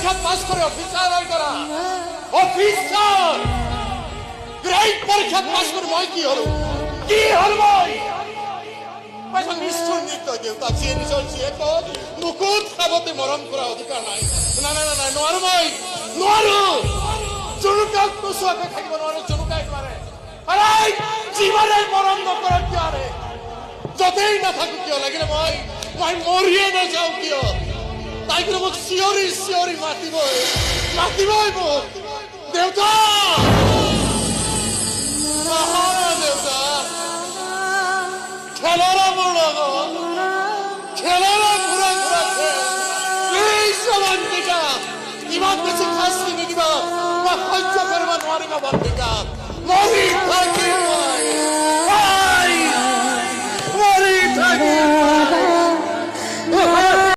পৰীক্ষা পাছ কৰি অফিচাৰ হৈ কৰা অফিচাৰ গ্ৰেড পৰীক্ষা পাছ কৰি মই কি হলো মই নিষ্ঠুৰ নিত্য দেউতা যিয়ে নিজৰ জীয়েকক মুকুট খাবতে মৰম কৰা অধিকাৰ নাই নাই নোৱাৰো মই নোৱাৰো জুনুকাক নোচোৱাকৈ থাকিব নোৱাৰো জুনুকাই নোৱাৰে জীৱনে মৰম নকৰক কিয় য'তেই নাথাকো কিয় লাগিলে মই মৰিয়ে নাযাওঁ কিয় তাই কিন্তু মোক চিঞৰি চিঞৰি মাতিবই মোক দেউতা দেউতা খেলৰা মোৰ লগত খেলৰা ঘূৰা ঘূৰা খেল প্লিজ বন্তিকা ইমান বেছি শাস্তি নিদিবা মই সহ্য কৰিব নোৱাৰিম বন্তিকা মৰি থাকিম